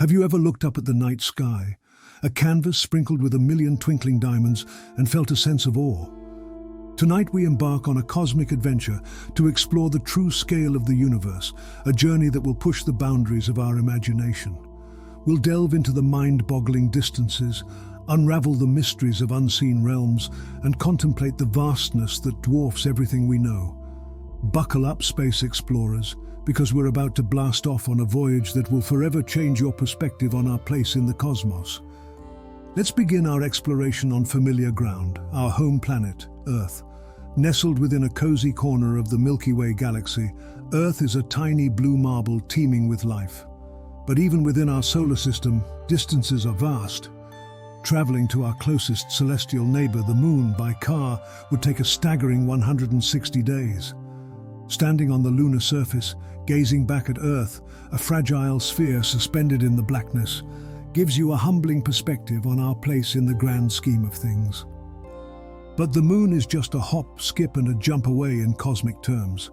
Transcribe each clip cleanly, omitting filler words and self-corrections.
Have you ever looked up at the night sky, a canvas sprinkled with a million twinkling diamonds, and felt a sense of awe? Tonight we embark on a cosmic adventure to explore the true scale of the universe, a journey that will push the boundaries of our imagination. We'll delve into the mind-boggling distances, unravel the mysteries of unseen realms, and contemplate the vastness that dwarfs everything we know. Buckle up, space explorers, because we're about to blast off on a voyage that will forever change your perspective on our place in the cosmos. Let's begin our exploration on familiar ground, our home planet, Earth. Nestled within a cozy corner of the Milky Way galaxy, Earth is a tiny blue marble teeming with life. But even within our solar system, distances are vast. Traveling to our closest celestial neighbor, the Moon, by car would take a staggering 160 days. Standing on the lunar surface, gazing back at Earth, a fragile sphere suspended in the blackness, gives you a humbling perspective on our place in the grand scheme of things. But the Moon is just a hop, skip and a jump away in cosmic terms.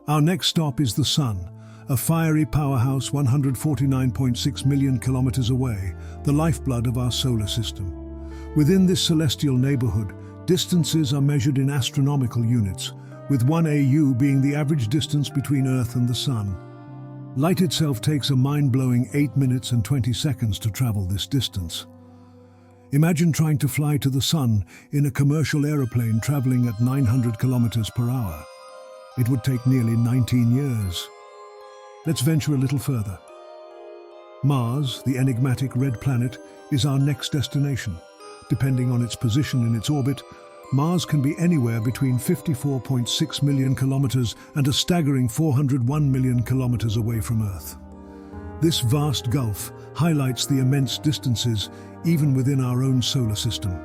Our next stop is the Sun, a fiery powerhouse 149.6 million kilometers away, the lifeblood of our solar system. Within this celestial neighborhood, distances are measured in astronomical units, with 1 AU being the average distance between Earth and the Sun. Light itself takes a mind-blowing 8 minutes and 20 seconds to travel this distance. Imagine trying to fly to the Sun in a commercial aeroplane traveling at 900 kilometers per hour. It would take nearly 19 years. Let's venture a little further. Mars, the enigmatic red planet, is our next destination. Depending on its position in its orbit, Mars can be anywhere between 54.6 million kilometers and a staggering 401 million kilometers away from Earth. This vast gulf highlights the immense distances even within our own solar system.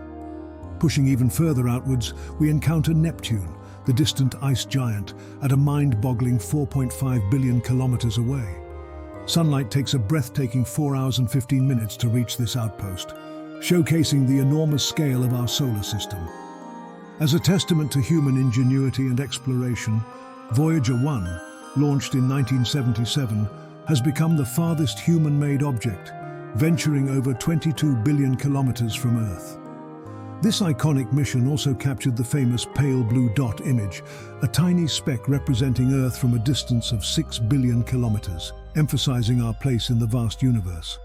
Pushing even further outwards, we encounter Neptune, the distant ice giant, at a mind-boggling 4.5 billion kilometers away. Sunlight takes a breathtaking 4 hours and 15 minutes to reach this outpost, showcasing the enormous scale of our solar system. As a testament to human ingenuity and exploration, Voyager 1, launched in 1977, has become the farthest human-made object, venturing over 22 billion kilometers from Earth. This iconic mission also captured the famous pale blue dot image, a tiny speck representing Earth from a distance of 6 billion kilometers, emphasizing our place in the vast universe.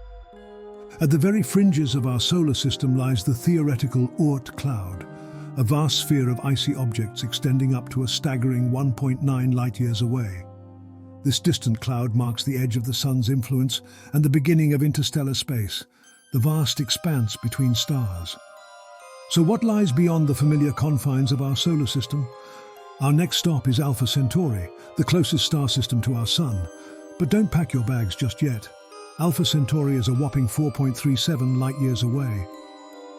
At the very fringes of our solar system lies the theoretical Oort cloud, a vast sphere of icy objects extending up to a staggering 1.9 light-years away. This distant cloud marks the edge of the Sun's influence and the beginning of interstellar space, the vast expanse between stars. So what lies beyond the familiar confines of our solar system? Our next stop is Alpha Centauri, the closest star system to our Sun. But don't pack your bags just yet. Alpha Centauri is a whopping 4.37 light-years away.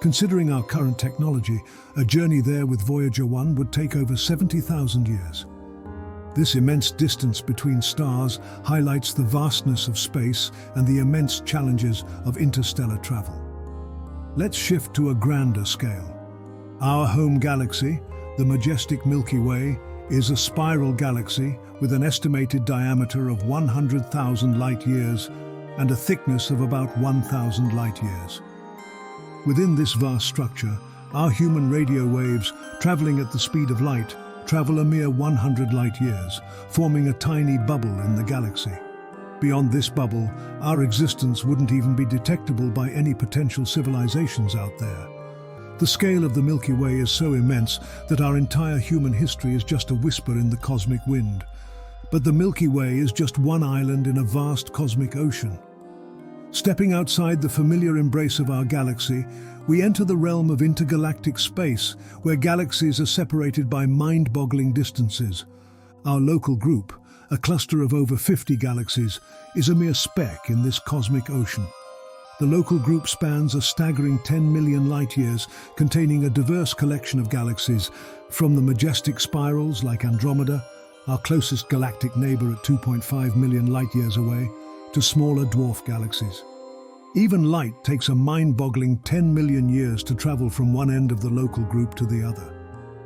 Considering our current technology, a journey there with Voyager 1 would take over 70,000 years. This immense distance between stars highlights the vastness of space and the immense challenges of interstellar travel. Let's shift to a grander scale. Our home galaxy, the majestic Milky Way, is a spiral galaxy with an estimated diameter of 100,000 light-years and a thickness of about 1,000 light-years. Within this vast structure, our human radio waves, traveling at the speed of light, travel a mere 100 light-years, forming a tiny bubble in the galaxy. Beyond this bubble, our existence wouldn't even be detectable by any potential civilizations out there. The scale of the Milky Way is so immense that our entire human history is just a whisper in the cosmic wind. But the Milky Way is just one island in a vast cosmic ocean. Stepping outside the familiar embrace of our galaxy, we enter the realm of intergalactic space, where galaxies are separated by mind-boggling distances. Our local group, a cluster of over 50 galaxies, is a mere speck in this cosmic ocean. The local group spans a staggering 10 million light-years, containing a diverse collection of galaxies, from the majestic spirals like Andromeda, our closest galactic neighbor at 2.5 million light-years away, to smaller dwarf galaxies. Even light takes a mind-boggling 10 million years to travel from one end of the local group to the other.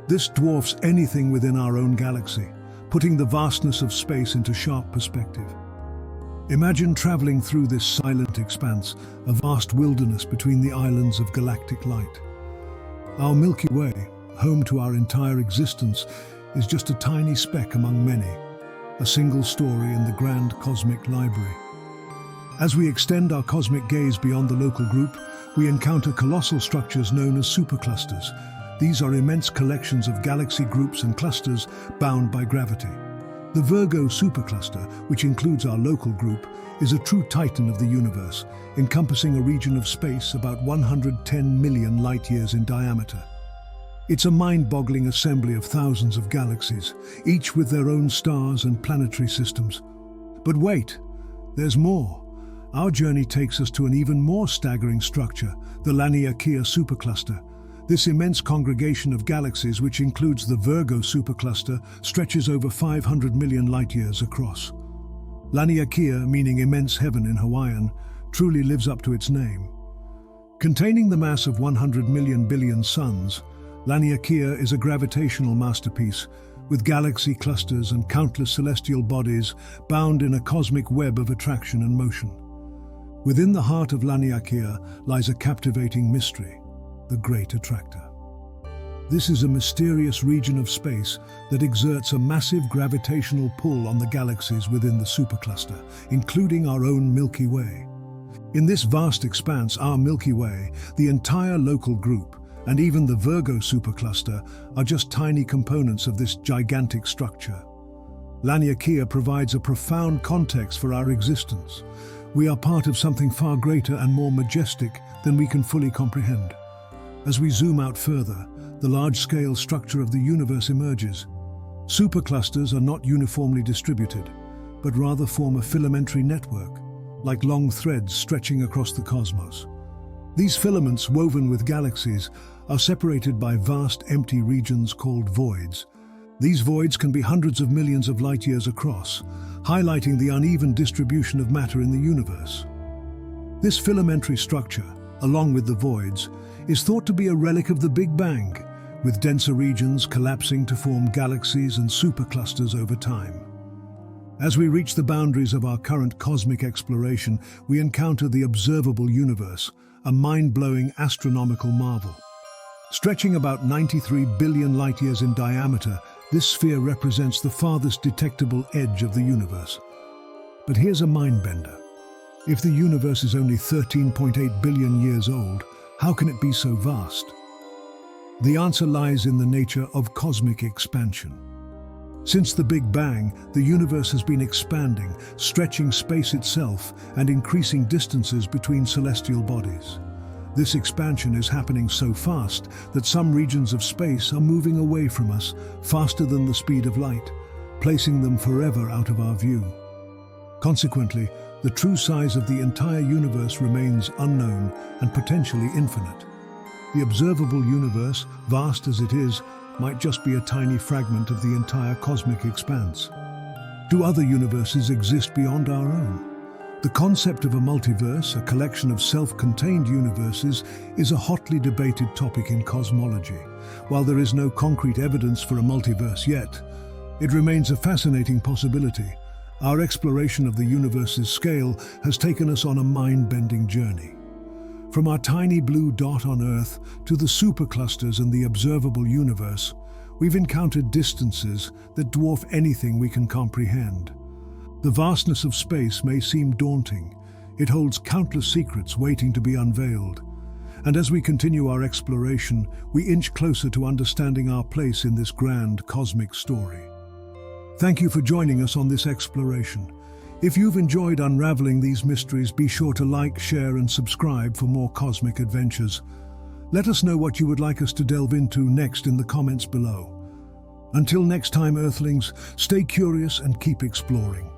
This dwarfs anything within our own galaxy, putting the vastness of space into sharp perspective. Imagine traveling through this silent expanse, a vast wilderness between the islands of galactic light. Our Milky Way, home to our entire existence, is just a tiny speck among many, a single story in the grand cosmic library. As we extend our cosmic gaze beyond the local group, we encounter colossal structures known as superclusters. These are immense collections of galaxy groups and clusters bound by gravity. The Virgo supercluster, which includes our local group, is a true titan of the universe, encompassing a region of space about 110 million light-years in diameter. It's a mind-boggling assembly of thousands of galaxies, each with their own stars and planetary systems. But wait, there's more. Our journey takes us to an even more staggering structure, the Laniakea supercluster. This immense congregation of galaxies, which includes the Virgo supercluster, stretches over 500 million light-years across. Laniakea, meaning immense heaven in Hawaiian, truly lives up to its name. Containing the mass of 100 million billion suns, Laniakea is a gravitational masterpiece, with galaxy clusters and countless celestial bodies bound in a cosmic web of attraction and motion. Within the heart of Laniakea lies a captivating mystery: the Great Attractor. This is a mysterious region of space that exerts a massive gravitational pull on the galaxies within the supercluster, including our own Milky Way. In this vast expanse, our Milky Way, the entire local group, and even the Virgo supercluster are just tiny components of this gigantic structure. Laniakea provides a profound context for our existence. We are part of something far greater and more majestic than we can fully comprehend. As we zoom out further, the large-scale structure of the universe emerges. Superclusters are not uniformly distributed, but rather form a filamentary network, like long threads stretching across the cosmos. These filaments, woven with galaxies, are separated by vast empty regions called voids. These voids can be hundreds of millions of light-years across, highlighting the uneven distribution of matter in the universe. This filamentary structure, along with the voids, is thought to be a relic of the Big Bang, with denser regions collapsing to form galaxies and superclusters over time. As we reach the boundaries of our current cosmic exploration, we encounter the observable universe, a mind-blowing astronomical marvel. Stretching about 93 billion light-years in diameter, this sphere represents the farthest detectable edge of the universe. But here's a mind-bender. If the universe is only 13.8 billion years old, how can it be so vast? The answer lies in the nature of cosmic expansion. Since the Big Bang, the universe has been expanding, stretching space itself and increasing distances between celestial bodies. This expansion is happening so fast that some regions of space are moving away from us faster than the speed of light, placing them forever out of our view. Consequently, the true size of the entire universe remains unknown and potentially infinite. The observable universe, vast as it is, might just be a tiny fragment of the entire cosmic expanse. Do other universes exist beyond our own? The concept of a multiverse, a collection of self-contained universes, is a hotly debated topic in cosmology. While there is no concrete evidence for a multiverse yet, it remains a fascinating possibility. Our exploration of the universe's scale has taken us on a mind-bending journey. From our tiny blue dot on Earth to the superclusters and the observable universe, we've encountered distances that dwarf anything we can comprehend. The vastness of space may seem daunting. It holds countless secrets waiting to be unveiled. And as we continue our exploration, we inch closer to understanding our place in this grand cosmic story. Thank you for joining us on this exploration. If you've enjoyed unraveling these mysteries, be sure to like, share, and subscribe for more cosmic adventures. Let us know what you would like us to delve into next in the comments below. Until next time, Earthlings, stay curious and keep exploring.